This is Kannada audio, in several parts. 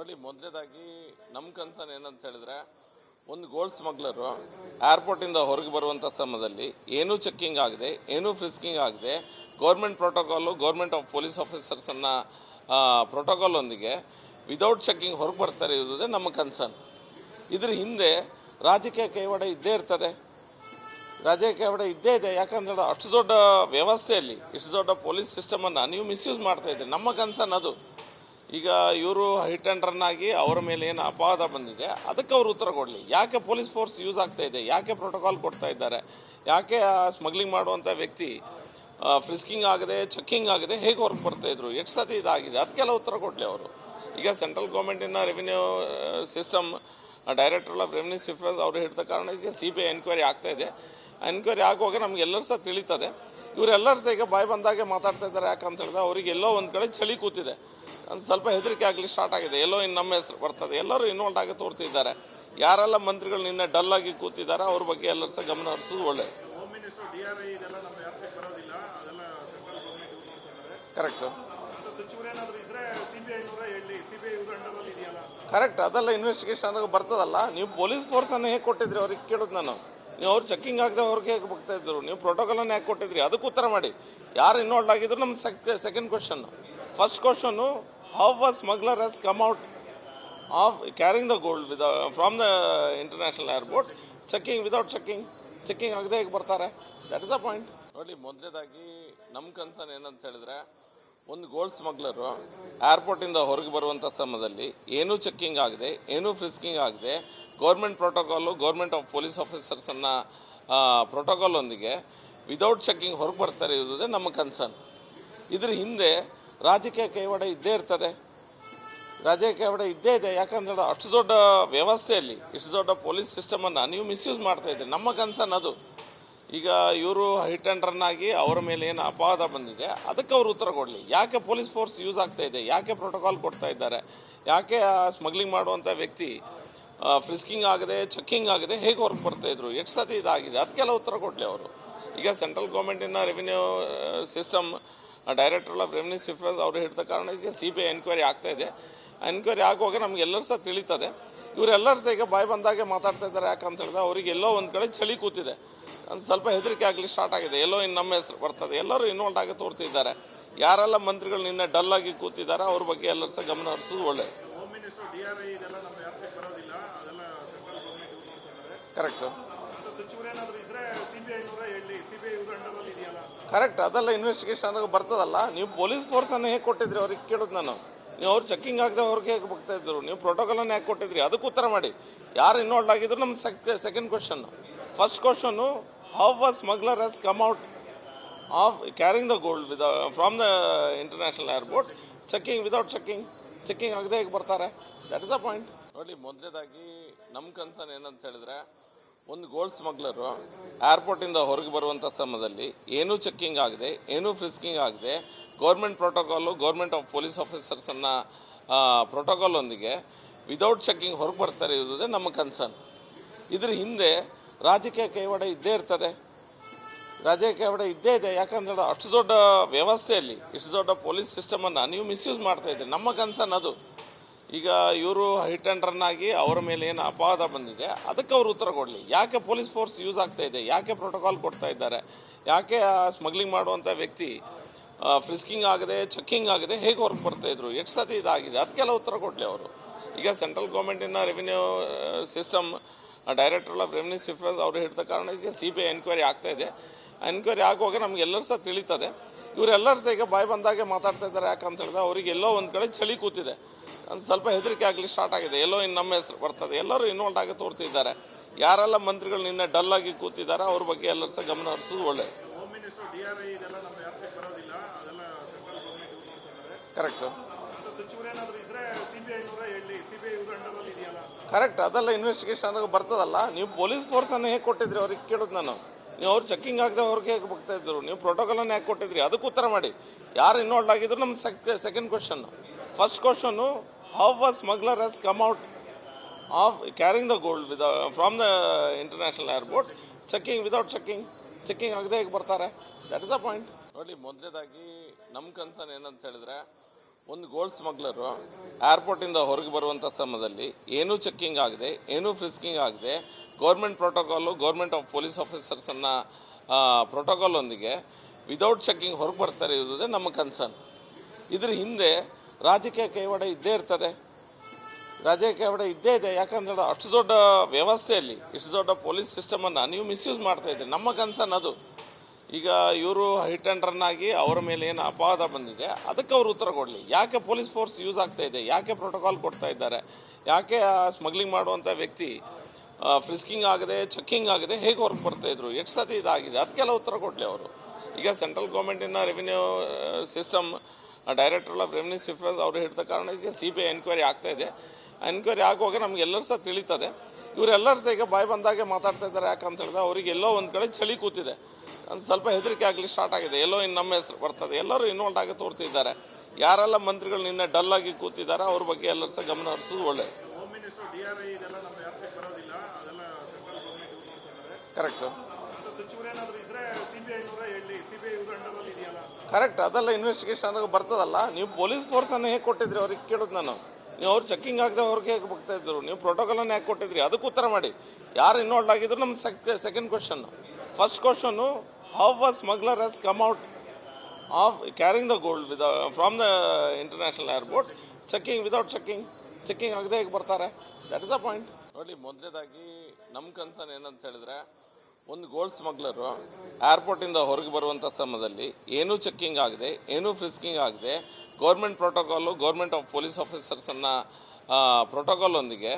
ನೋಡಿ, ಮೊದಲನೇದಾಗಿ ನಮ್ಮ ಕನ್ಸರ್ನ್ ಏನಂತ ಹೇಳಿದ್ರೆ, ಒಂದು ಗೋಲ್ಡ್ ಸ್ಮಗ್ಲರು ಏರ್ಪೋರ್ಟಿಂದ ಹೊರಗೆ ಬರುವಂಥ ಸಮಯದಲ್ಲಿ ಏನೂ ಚೆಕ್ಕಿಂಗ್ ಆಗದೆ, ಏನೂ ಫ್ರಿಸ್ಕಿಂಗ್ ಆಗದೆ, government protocol, government of police ಆಫೀಸರ್ಸನ್ನು ಪ್ರೋಟೋಕಾಲೊಂದಿಗೆ ವಿದೌಟ್ ಚೆಕ್ಕಿಂಗ್ ಹೊರಗೆ ಬರ್ತಾರೆ ಇರೋದೇ ನಮ್ಮ ಕನ್ಸರ್ನ್. ಇದ್ರ ಹಿಂದೆ ರಾಜಕೀಯ ಕೈವಾಡ ಇದ್ದೇ ಇರ್ತದೆ, ರಾಜಕೀಯ ಕೈವಾಡ ಇದ್ದೇ ಇದೆ. ಯಾಕಂದ್ರೆ ಅಷ್ಟು ದೊಡ್ಡ ವ್ಯವಸ್ಥೆಯಲ್ಲಿ ಇಷ್ಟು ದೊಡ್ಡ ಪೊಲೀಸ್ ಸಿಸ್ಟಮನ್ನು ನೀವು ಮಿಸ್ಯೂಸ್ ಮಾಡ್ತಾ ಇದ್ದೀರಿ. ನಮ್ಮ ಕನ್ಸರ್ನ್ ಅದು. ಈಗ ಇವರು ಹಿಟ್ ಆ್ಯಂಡ್ ರನ್ ಆಗಿ ಅವರ ಮೇಲೆ ಏನು ಅಪವಾದ ಬಂದಿದೆ ಅದಕ್ಕೆ ಅವರು ಉತ್ತರ ಕೊಡಲಿ. ಯಾಕೆ ಪೊಲೀಸ್ ಫೋರ್ಸ್ ಯೂಸ್ ಆಗ್ತಾ ಇದೆ, ಯಾಕೆ ಪ್ರೋಟೋಕಾಲ್ ಕೊಡ್ತಾ ಇದ್ದಾರೆ, ಯಾಕೆ ಸ್ಮಗ್ಲಿಂಗ್ ಮಾಡುವಂಥ ವ್ಯಕ್ತಿ ಫ್ರಿಸ್ಕಿಂಗ್ ಆಗದೆ, ಚೆಕ್ಕಿಂಗ್ ಆಗದೆ ಹೇಗೆ ಹೊರಗೆ ಬರ್ತಾ ಇದ್ರು, ಎಷ್ಟು ಸತಿ ಇದಾಗಿದೆ, ಅದಕ್ಕೆಲ್ಲ ಉತ್ತರ ಕೊಡಲಿ ಅವರು. ಈಗ ಸೆಂಟ್ರಲ್ ಗೌರ್ಮೆಂಟಿನ revenue system director of revenue ಸಿಫ್ರೆನ್ಸ್ ಅವರು ಹಿಡಿದ ಕಾರಣ ಈಗ CBI ಎನ್ಕ್ವೈರಿ ಆಗ್ತಾ ಇದೆ. ಎನ್ಕ್ವೈರಿ ಆಗುವಾಗ ನಮಗೆಲ್ಲರೂ ಸಹ ತಿಳಿತದೆ. ಇವರೆಲ್ಲರೂ ಸಹ ಈಗ ಬಾಯಿ ಬಂದಾಗೆ ಮಾತಾಡ್ತಾ ಇದ್ದಾರೆ. ಯಾಕಂತ ಹೇಳಿದ್ರೆ ಅವರಿಗೆ ಎಲ್ಲೋ ಒಂದು ಕಡೆ ಚಳಿ ಕೂತಿದೆ, ಒಂದು ಸ್ವಲ್ಪ ಹೆದರಿಕೆ ಆಗಲಿ ಸ್ಟಾರ್ಟ್ ಆಗಿದೆ. ಎಲ್ಲೋ ಇನ್ನು ನಮ್ಮ ಹೆಸರು ಬರ್ತದೆ, ಎಲ್ಲರೂ ಇನ್ವಾಲ್ವ್ ಆಗಿ ತೋರ್ತಿದ್ದಾರೆ. ಯಾರೆಲ್ಲ ಮಂತ್ರಿಗಳು ನಿನ್ನೆ ಡಲ್ ಆಗಿ ಕೂತಿದ್ದಾರೆ ಅವ್ರ ಬಗ್ಗೆ ಎಲ್ಲರೂ ಸಹ ಗಮನ ಹರಿಸೋದು ಒಳ್ಳೆಯದು. ಕರೆಕ್ಟ್ ಕರೆಕ್ಟ್ ಅದೆಲ್ಲ ಇನ್ವೆಸ್ಟಿಗೇಷನ್ ಬರ್ತದಲ್ಲ. ನೀವು ಪೊಲೀಸ್ ಫೋರ್ಸನ್ನು ಹೇಗೆ ಕೊಟ್ಟಿದ್ರಿ ಅವ್ರಿಗೆ ಕೇಳೋದು ನಾನು. ನೀವು ಅವ್ರು ಚೆಕ್ಕಿಂಗ್ ಆಗದೆ ಅವ್ರಿಗೆ ಹೇಗೆ ಬರ್ತಾ ಇದ್ರು, ನೀವು ಪ್ರೋಟೋಕಾಲನ್ನು ಯಾಕೆ ಕೊಟ್ಟಿದ್ರಿ ಅದಕ್ಕೆ ಉತ್ತರ ಮಾಡಿ. ಯಾರು ಇನ್ವಾಲ್ವ್ ಆಗಿದ್ರು ನಮ್ಮ second question. First question, how a smuggler has come out of carrying the gold from the international airport, checking without checking ಆಗದೆ ಹೇಗೆ ಬರ್ತಾರೆ, ದಟ್ ಇಸ್ ದ ಪಾಯಿಂಟ್. ನೋಡಿ, ಮೊದಲನೇದಾಗಿ ನಮ್ಮ ಕನ್ಸರ್ನ್ ಏನಂತ ಹೇಳಿದ್ರೆ, ಒಂದು ಗೋಲ್ಡ್ ಸ್ಮಗ್ಲರು ಏರ್ಪೋರ್ಟಿಂದ ಹೊರಗೆ ಬರುವಂಥ ಸಮಯದಲ್ಲಿ ಏನೂ ಚೆಕ್ಕಿಂಗ್ ಆಗದೆ, ಏನೂ ಫ್ರಿಸ್ಕಿಂಗ್ ಆಗದೆ, government protocol, government of police ಆಫೀಸರ್ಸನ್ನು ಪ್ರೋಟೋಕಾಲೊಂದಿಗೆ ವಿದೌಟ್ ಚೆಕ್ಕಿಂಗ್ ಹೊರಗೆ ಬರ್ತಾರೆ ಇರೋದೇ ನಮ್ಮ ಕನ್ಸರ್ನ್. ಇದ್ರ ಹಿಂದೆ ರಾಜಕೀಯ ಕೈವಾಡ ಇದ್ದೇ ಇರ್ತದೆ, ರಾಜಕೀಯ ಕೈವಾಡ ಇದ್ದೇ ಇದೆ. ಯಾಕಂದ್ರೆ ಅಷ್ಟು ದೊಡ್ಡ ವ್ಯವಸ್ಥೆಯಲ್ಲಿ ಇಷ್ಟು ದೊಡ್ಡ ಪೊಲೀಸ್ ಸಿಸ್ಟಮನ್ನು ನೀವು ಮಿಸ್ಯೂಸ್ ಮಾಡ್ತಾ ಇದ್ದೀರಿ. ನಮ್ಮ ಕನ್ಸರ್ನ್ ಅದು. ಈಗ ಇವರು ಹಿಟ್ ಆ್ಯಂಡ್ ರನ್ ಆಗಿ ಅವರ ಮೇಲೆ ಏನು ಅಪವಾದ ಬಂದಿದೆ ಅದಕ್ಕೆ ಅವರು ಉತ್ತರ ಕೊಡಲಿ. ಯಾಕೆ ಪೊಲೀಸ್ ಫೋರ್ಸ್ ಯೂಸ್ ಆಗ್ತಾ ಇದೆ, ಯಾಕೆ ಪ್ರೋಟೋಕಾಲ್ ಕೊಡ್ತಾ ಇದ್ದಾರೆ, ಯಾಕೆ ಸ್ಮಗ್ಲಿಂಗ್ ಮಾಡುವಂಥ ವ್ಯಕ್ತಿ ಫ್ರಿಸ್ಕಿಂಗ್ ಆಗದೆ, ಚೆಕ್ಕಿಂಗ್ ಆಗದೆ ಹೇಗೆ ಹೊರಗೆ ಬರ್ತಾ ಇದ್ರು, ಎಷ್ಟು ಸತಿ ಇದಾಗಿದೆ, ಅದಕ್ಕೆಲ್ಲ ಉತ್ತರ ಕೊಡಲಿ ಅವರು. ಈಗ ಸೆಂಟ್ರಲ್ ಗೌರ್ಮೆಂಟಿನ revenue system director of revenue ಸಿಫ್ರೆನ್ಸ್ ಅವರು ಹಿಡಿದ ಕಾರಣ ಈಗ CBI ಎನ್ಕ್ವೈರಿ ಆಗ್ತಾ ಇದೆ. ಎನ್ಕ್ವೈರಿ ಆಗುವಾಗ ನಮಗೆಲ್ಲರೂ ಸಹ ತಿಳಿತದೆ. ಇವರೆಲ್ಲರೂ ಸಹ ಈಗ ಬಾಯಿ ಬಂದಾಗೆ ಮಾತಾಡ್ತಾ ಇದ್ದಾರೆ. ಯಾಕಂತ ಹೇಳಿದ್ರೆ ಅವರಿಗೆ ಎಲ್ಲೋ ಒಂದು ಕಡೆ ಚಳಿ ಕೂತಿದೆ, ಒಂದು ಸ್ವಲ್ಪ ಹೆದರಿಕೆ ಆಗಲಿ ಸ್ಟಾರ್ಟ್ ಆಗಿದೆ. ಎಲ್ಲೋ ಇನ್ನು ನಮ್ಮ ಹೆಸರು ಬರ್ತದೆ, ಎಲ್ಲರೂ ಇನ್ವಾಲ್ವ್ ಆಗಿ ತೋರ್ತಿದ್ದಾರೆ. ಯಾರೆಲ್ಲ ಮಂತ್ರಿಗಳು ನಿನ್ನೆ ಡಲ್ ಆಗಿ ಕೂತಿದ್ದಾರೆ ಅವ್ರ ಬಗ್ಗೆ ಎಲ್ಲರೂ ಸಹ ಗಮನ ಹರಿಸೋದು ಒಳ್ಳೆಯದು. ಕರೆಕ್ಟ್ ಕರೆಕ್ಟ್ ಅದೆಲ್ಲ ಇನ್ವೆಸ್ಟಿಗೇಷನ್ ಬರ್ತದಲ್ಲ. ನೀವು ಪೊಲೀಸ್ ಫೋರ್ಸನ್ನು ಹೇಗೆ ಕೊಟ್ಟಿದ್ರಿ ಅವ್ರಿಗೆ ಕೇಳೋದು ನಾನು. ನೀವು ಅವ್ರು ಚೆಕ್ಕಿಂಗ್ ಆಗದೆ ಅವ್ರಿಗೆ ಹೇಗೆ ಬರ್ತಾ ಇದ್ರು, ನೀವು ಪ್ರೋಟೋಕಾಲನ್ನು ಯಾಕೆ ಕೊಟ್ಟಿದ್ರಿ ಅದಕ್ಕೆ ಉತ್ತರ ಮಾಡಿ. ಯಾರು ಇನ್ವಾಲ್ವ್ ಆಗಿದ್ರು ನಮ್ಮ second question. First question, how a smuggler has come out of carrying the gold from the international airport, checking without checking ಆಗದೆ ಹೇಗೆ ಬರ್ತಾರೆ, ದಟ್ ಇಸ್ ದ ಪಾಯಿಂಟ್. ನೋಡಿ, ಮೊದಲನೇದಾಗಿ ನಮ್ಮ ಕನ್ಸರ್ನ್ ಏನಂತ ಹೇಳಿದ್ರೆ, ಒಂದು ಗೋಲ್ಡ್ ಸ್ಮಗ್ಲರು ಏರ್ಪೋರ್ಟಿಂದ ಹೊರಗೆ ಬರುವಂಥ ಸಮಯದಲ್ಲಿ ಏನೂ ಚೆಕ್ಕಿಂಗ್ ಆಗದೆ, ಏನೂ ಫ್ರಿಸ್ಕಿಂಗ್ ಆಗದೆ, government protocol, government of police ಆಫೀಸರ್ಸನ್ನು ಪ್ರೋಟೋಕಾಲೊಂದಿಗೆ ವಿದೌಟ್ ಚೆಕ್ಕಿಂಗ್ ಹೊರಗೆ ಬರ್ತಾರೆ ಇರೋದೇ ನಮ್ಮ ಕನ್ಸರ್ನ್. ಇದ್ರ ಹಿಂದೆ ರಾಜಕೀಯ ಕೈವಾಡ ಇದ್ದೇ ಇರ್ತದೆ, ರಾಜಕೀಯ ಕೈವಾಡ ಇದ್ದೇ ಇದೆ. ಯಾಕಂದ್ರೆ ಅಷ್ಟು ದೊಡ್ಡ ವ್ಯವಸ್ಥೆಯಲ್ಲಿ ಇಷ್ಟು ದೊಡ್ಡ ಪೊಲೀಸ್ ಸಿಸ್ಟಮನ್ನು ನೀವು ಮಿಸ್ಯೂಸ್ ಮಾಡ್ತಾ ಇದ್ದೀರಿ. ನಮ್ಮ ಕನ್ಸರ್ನ್ ಅದು. ಈಗ ಇವರು ಹಿಟ್ ಆ್ಯಂಡ್ ರನ್ ಆಗಿ ಅವರ ಮೇಲೆ ಏನು ಅಪವಾದ ಬಂದಿದೆ ಅದಕ್ಕೆ ಅವರು ಉತ್ತರ ಕೊಡಲಿ. ಯಾಕೆ ಪೊಲೀಸ್ ಫೋರ್ಸ್ ಯೂಸ್ ಆಗ್ತಾ ಇದೆ, ಯಾಕೆ ಪ್ರೋಟೋಕಾಲ್ ಕೊಡ್ತಾ ಇದ್ದಾರೆ, ಯಾಕೆ ಸ್ಮಗ್ಲಿಂಗ್ ಮಾಡುವಂಥ ವ್ಯಕ್ತಿ ಫ್ರಿಸ್ಕಿಂಗ್ ಆಗದೆ, ಚೆಕ್ಕಿಂಗ್ ಆಗದೆ ಹೇಗೆ ಹೊರಗೆ ಬರ್ತಾ ಇದ್ರು, ಎಷ್ಟು ಸತಿ ಇದಾಗಿದೆ, ಅದಕ್ಕೆಲ್ಲ ಉತ್ತರ ಕೊಡಲಿ ಅವರು. ಈಗ ಸೆಂಟ್ರಲ್ ಗೌರ್ಮೆಂಟಿನ revenue system director of revenue ಸಿಫ್ರೆನ್ಸ್ ಅವರು ಹಿಡಿದ ಕಾರಣ ಈಗ CBI ಎನ್ಕ್ವೈರಿ ಆಗ್ತಾ ಇದೆ. ಎನ್ಕ್ವೈರಿ ಆಗುವಾಗ ನಮಗೆಲ್ಲರೂ ಸಹ ತಿಳಿತದೆ. ಇವರೆಲ್ಲರೂ ಸಹ ಈಗ ಬಾಯಿ ಬಂದಾಗೆ ಮಾತಾಡ್ತಾ ಇದ್ದಾರೆ. ಯಾಕಂತ ಹೇಳಿದ್ರೆ ಅವರಿಗೆ ಎಲ್ಲೋ ಒಂದು ಕಡೆ ಚಳಿ ಕೂತಿದೆ, ಒಂದು ಸ್ವಲ್ಪ ಹೆದರಿಕೆ ಆಗಲಿ ಸ್ಟಾರ್ಟ್ ಆಗಿದೆ. ಎಲ್ಲೋ ಇನ್ನು ನಮ್ಮ ಹೆಸರು ಬರ್ತದೆ, ಎಲ್ಲರೂ ಇನ್ವಾಲ್ವ್ ಆಗಿ ತೋರ್ತಿದ್ದಾರೆ. ಯಾರೆಲ್ಲ ಮಂತ್ರಿಗಳು ನಿನ್ನೆ ಡಲ್ ಆಗಿ ಕೂತಿದ್ದಾರೆ ಅವ್ರ ಬಗ್ಗೆ ಎಲ್ಲರೂ ಸಹ ಗಮನ ಹರಿಸೋದು ಒಳ್ಳೆಯದು. ಕರೆಕ್ಟ್ ಕರೆಕ್ಟ್ ಅದೆಲ್ಲ ಇನ್ವೆಸ್ಟಿಗೇಷನ್ ಬರ್ತದಲ್ಲ. ನೀವು ಪೊಲೀಸ್ ಫೋರ್ಸನ್ನು ಹೇಗೆ ಕೊಟ್ಟಿದ್ರಿ ಅವ್ರಿಗೆ ಕೇಳೋದು ನಾನು. ನೀವು ಅವ್ರು ಚೆಕ್ಕಿಂಗ್ ಆಗದೆ ಅವ್ರಿಗೆ ಹೇಗೆ ಬರ್ತಾ ಇದ್ರು, ನೀವು ಪ್ರೋಟೋಕಾಲನ್ನು ಯಾಕೆ ಕೊಟ್ಟಿದ್ರಿ ಅದಕ್ಕೆ ಉತ್ತರ ಮಾಡಿ. ಯಾರು ಇನ್ವಾಲ್ವ್ ಆಗಿದ್ರು ನಮ್ಮ second question. First question, how a smuggler has come out of carrying the gold from the international airport, checking without checking ಆಗದೆ ಹೇಗೆ ಬರ್ತಾರೆ, ದಟ್ ಇಸ್ ದ ಪಾಯಿಂಟ್. ನೋಡಿ, ಮೊದಲನೇದಾಗಿ ನಮ್ಮ ಕನ್ಸರ್ನ್ ಏನಂತ ಹೇಳಿದ್ರೆ, ಒಂದು ಗೋಲ್ಡ್ ಸ್ಮಗ್ಲರು ಏರ್ಪೋರ್ಟಿಂದ ಹೊರಗೆ ಬರುವಂಥ ಸಮಯದಲ್ಲಿ ಏನೂ ಚೆಕ್ಕಿಂಗ್ ಆಗದೆ ಏನೂ ಫ್ರಿಸ್ಕಿಂಗ್ ಆಗದೆ government protocol government of police ಆಫೀಸರ್ಸನ್ನು ಪ್ರೋಟೋಕಾಲೊಂದಿಗೆ ವಿದೌಟ್ ಚೆಕ್ಕಿಂಗ್ ಹೊರಗೆ ಬರ್ತಾರೆ ಇರೋದೇ ನಮ್ಮ ಕನ್ಸರ್ನ್. ಇದ್ರ ಹಿಂದೆ ರಾಜಕೀಯ ಕೈವಾಡ ಇದ್ದೇ ಇರ್ತದೆ, ರಾಜಕೀಯ ಕೈವಾಡ ಇದ್ದೇ ಇದೆ. ಯಾಕಂದ್ರೆ ಅಷ್ಟು ದೊಡ್ಡ ವ್ಯವಸ್ಥೆಯಲ್ಲಿ ಇಷ್ಟು ದೊಡ್ಡ ಪೊಲೀಸ್ ಸಿಸ್ಟಮನ್ನು ನೀವು ಮಿಸ್ಯೂಸ್ ಮಾಡ್ತಾ ಇದ್ದೀರಿ. ನಮ್ಮ ಕನ್ಸರ್ನ್ ಅದು. ಈಗ ಇವರು ಹಿಟ್ ಆ್ಯಂಡ್ ರನ್ ಆಗಿ ಅವರ ಮೇಲೆ ಏನು ಅಪವಾದ ಬಂದಿದೆ ಅದಕ್ಕೆ ಅವರು ಉತ್ತರ ಕೊಡಲಿ. ಯಾಕೆ ಪೊಲೀಸ್ ಫೋರ್ಸ್ ಯೂಸ್ ಆಗ್ತಾ ಇದೆ, ಯಾಕೆ ಪ್ರೋಟೋಕಾಲ್ ಕೊಡ್ತಾ ಇದ್ದಾರೆ, ಯಾಕೆ ಸ್ಮಗ್ಲಿಂಗ್ ಮಾಡುವಂಥ ವ್ಯಕ್ತಿ ಫ್ರಿಸ್ಕಿಂಗ್ ಆಗದೆ ಚೆಕ್ಕಿಂಗ್ ಆಗದೆ ಹೇಗೆ ಹೊರಗೆ ಬರ್ತಾ ಇದ್ರು, ಎಷ್ಟು ಸತಿ ಇದಾಗಿದೆ, ಅದಕ್ಕೆಲ್ಲ ಉತ್ತರ ಕೊಡಲಿ ಅವರು. ಈಗ ಸೆಂಟ್ರಲ್ ಗೌರ್ಮೆಂಟಿನ revenue system director of revenue ಸಿಫ್ರೆನ್ಸ್ ಅವರು ಹೇಳಿದ ಕಾರಣ ಈಗ CBI ಎನ್ಕ್ವೈರಿ ಆಗ್ತಾ ಇದೆ. ಎನ್ಕ್ವೈರಿ ಆಗುವಾಗ ನಮಗೆಲ್ಲರೂ ಸಹ ತಿಳಿತದೆ. ಇವರೆಲ್ಲರೂ ಸಹ ಈಗ ಬಾಯಿ ಬಂದಾಗೆ ಮಾತಾಡ್ತಾ ಇದ್ದಾರೆ. ಯಾಕಂತ ಹೇಳಿದ್ರೆ ಅವರಿಗೆ ಎಲ್ಲೋ ಒಂದು ಕಡೆ ಚಳಿ ಕೂತಿದೆ, ಒಂದು ಸ್ವಲ್ಪ ಹೆದರಿಕೆ ಆಗಲಿ ಸ್ಟಾರ್ಟ್ ಆಗಿದೆ. ಎಲ್ಲೋ ಇನ್ನು ನಮ್ಮ ಹೆಸರು ಬರ್ತದೆ, ಎಲ್ಲರೂ ಇನ್ವಾಲ್ವ್ ಆಗಿ ತೋರ್ತಿದ್ದಾರೆ. ಯಾರೆಲ್ಲ ಮಂತ್ರಿಗಳು ನಿನ್ನೆ ಡಲ್ ಆಗಿ ಕೂತಿದ್ದಾರೆ ಅವ್ರ ಬಗ್ಗೆ ಎಲ್ಲರೂ ಸಹ ಗಮನ ಹರಿಸೋದು ಒಳ್ಳೆಯದು. ಕರೆಕ್ಟ್ ಕರೆಕ್ಟ್ ಅದೆಲ್ಲ ಇನ್ವೆಸ್ಟಿಗೇಷನ್ ಬರ್ತದಲ್ಲ. ನೀವು ಪೊಲೀಸ್ ಫೋರ್ಸನ್ನು ಹೇಗೆ ಕೊಟ್ಟಿದ್ರಿ ಅವ್ರಿಗೆ ಕೇಳೋದು ನಾನು. ನೀವು ಅವ್ರು ಚೆಕ್ಕಿಂಗ್ ಆಗದೆ ಅವ್ರಿಗೆ ಹೇಗೆ ಬರ್ತಾ ಇದ್ರು, ನೀವು ಪ್ರೋಟೋಕಾಲನ್ನು ಯಾಕೆ ಕೊಟ್ಟಿದ್ರಿ ಅದಕ್ಕೆ ಉತ್ತರ ಮಾಡಿ. ಯಾರು ಇನ್ವಾಲ್ವ್ ಆಗಿದ್ರು ನಮ್ಮ second question. First question, how a smuggler has come out of carrying the gold from the international airport without checking ಆಗದೆ ಹೇಗೆ ಬರ್ತಾರೆ, ದಟ್ ಇಸ್ ದ ಪಾಯಿಂಟ್. ನೋಡಿ, ಮೊದಲನೇದಾಗಿ ನಮ್ಮ ಕನ್ಸರ್ನ್ ಏನಂತ ಹೇಳಿದ್ರೆ, ಒಂದು ಗೋಲ್ಡ್ ಸ್ಮಗ್ಲರು ಏರ್ಪೋರ್ಟಿಂದ ಹೊರಗೆ ಬರುವಂಥ ಸಮಯದಲ್ಲಿ ಏನೂ ಚೆಕ್ಕಿಂಗ್ ಆಗದೆ ಏನೂ ಫ್ರಿಸ್ಕಿಂಗ್ ಆಗದೆ government protocol government of police ಆಫೀಸರ್ಸನ್ನು ಪ್ರೋಟೋಕಾಲೊಂದಿಗೆ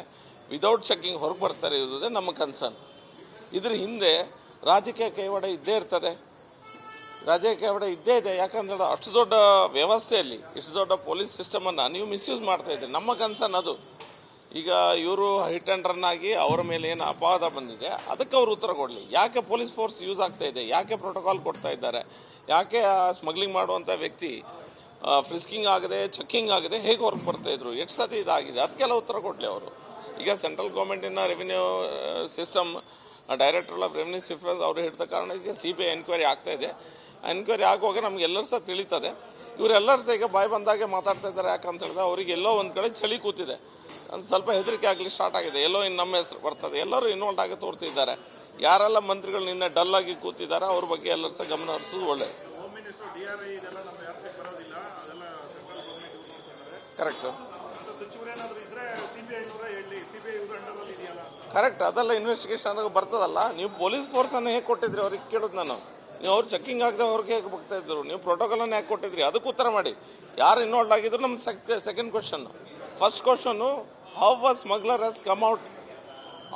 ವಿದೌಟ್ ಚೆಕ್ಕಿಂಗ್ ಹೊರಗೆ ಬರ್ತಾರೆ ಇರೋದೇ ನಮ್ಮ ಕನ್ಸರ್ನ್. ಇದ್ರ ಹಿಂದೆ ರಾಜಕೀಯ ಕೈವಾಡ ಇದ್ದೇ ಇರ್ತದೆ, ರಾಜಕೀಯ ಕೈವಾಡ ಇದ್ದೇ ಇದೆ. ಯಾಕಂದ್ರೆ ಅಷ್ಟು ದೊಡ್ಡ ವ್ಯವಸ್ಥೆಯಲ್ಲಿ ಇಷ್ಟು ದೊಡ್ಡ ಪೊಲೀಸ್ ಸಿಸ್ಟಮನ್ನು ನೀವು ಮಿಸ್ಯೂಸ್ ಮಾಡ್ತಾ ಇದ್ದೀರಿ. ನಮ್ಮ ಕನ್ಸರ್ನ್ ಅದು. ಈಗ ಇವರು ಹಿಟ್ ಆ್ಯಂಡ್ ರನ್ ಆಗಿ ಅವರ ಮೇಲೆ ಏನು ಅಪವಾದ ಬಂದಿದೆ ಅದಕ್ಕೆ ಅವರು ಉತ್ತರ ಕೊಡಲಿ. ಯಾಕೆ ಪೊಲೀಸ್ ಫೋರ್ಸ್ ಯೂಸ್ ಆಗ್ತಾ ಇದೆ, ಯಾಕೆ ಪ್ರೋಟೋಕಾಲ್ ಕೊಡ್ತಾ ಇದ್ದಾರೆ, ಯಾಕೆ ಸ್ಮಗ್ಲಿಂಗ್ ಮಾಡುವಂಥ ವ್ಯಕ್ತಿ ಫ್ರಿಸ್ಕಿಂಗ್ ಆಗದೆ ಚೆಕ್ಕಿಂಗ್ ಆಗದೆ ಹೇಗೆ ಹೊರಗೆ ಬರ್ತಾ ಇದ್ರು, ಎಷ್ಟು ಸತಿ ಇದಾಗಿದೆ, ಅದಕ್ಕೆಲ್ಲ ಉತ್ತರ ಕೊಡಲಿ ಅವರು. ಈಗ ಸೆಂಟ್ರಲ್ ಗೌರ್ಮೆಂಟಿನ revenue system director of revenue ಸಿಫ್ರೆನ್ಸ್ ಅವರು ಹೇಳಿದ ಕಾರಣ ಈಗ CBI ಎನ್ಕ್ವೈರಿ ಆಗ್ತಾ ಇದೆ. ಎನ್ಕ್ವೈರಿ ಆಗುವಾಗ ನಮಗೆಲ್ಲರೂ ಸಹ ತಿಳಿತದೆ. ಇವರೆಲ್ಲರೂ ಸಹ ಈಗ ಬಾಯಿ ಬಂದಾಗೆ ಮಾತಾಡ್ತಾ ಇದ್ದಾರೆ. ಯಾಕಂತ ಹೇಳಿದ್ರೆ ಅವರಿಗೆ ಎಲ್ಲೋ ಒಂದು ಕಡೆ ಚಳಿ ಕೂತಿದೆ, ಒಂದು ಸ್ವಲ್ಪ ಹೆದರಿಕೆ ಆಗಲಿ ಸ್ಟಾರ್ಟ್ ಆಗಿದೆ. ಎಲ್ಲೋ ಇನ್ನು ನಮ್ಮ ಹೆಸರು ಬರ್ತದೆ, ಎಲ್ಲರೂ ಇನ್ವಾಲ್ವ್ ಆಗಿ ತೋರ್ತಿದ್ದಾರೆ. ಯಾರೆಲ್ಲ ಮಂತ್ರಿಗಳು ನಿನ್ನೆ ಡಲ್ ಆಗಿ ಕೂತಿದ್ದಾರೆ ಅವ್ರ ಬಗ್ಗೆ ಎಲ್ಲರೂ ಸಹ ಗಮನ ಹರಿಸೋದು ಒಳ್ಳೆಯದು. ಕರೆಕ್ಟ್ ಕರೆಕ್ಟ್ ಅದೆಲ್ಲ ಇನ್ವೆಸ್ಟಿಗೇಷನ್ ಬರ್ತದಲ್ಲ. ನೀವು ಪೊಲೀಸ್ ಫೋರ್ಸನ್ನು ಹೇಗೆ ಕೊಟ್ಟಿದ್ರಿ ಅವ್ರಿಗೆ ಕೇಳೋದು ನಾನು. ನೀವು ಅವ್ರು ಚೆಕ್ಕಿಂಗ್ ಆಗದೆ ಅವ್ರಿಗೆ ಹೇಗೆ ಬರ್ತಾ ಇದ್ರು, ನೀವು ಪ್ರೋಟೋಕಾಲನ್ನು ಯಾಕೆ ಕೊಟ್ಟಿದ್ರಿ ಅದಕ್ಕೆ ಉತ್ತರ ಮಾಡಿ. ಯಾರು ಇನ್ವಾಲ್ವ್ ಆಗಿದ್ರು ನಮ್ಮ second question. First question, how a smuggler has come out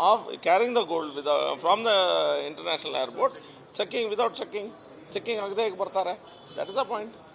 of carrying the gold from the international airport without checking ಆಗದೆ ಹೇಗೆ ಬರ್ತಾರೆ, ದಟ್ ಇಸ್ ದ ಪಾಯಿಂಟ್.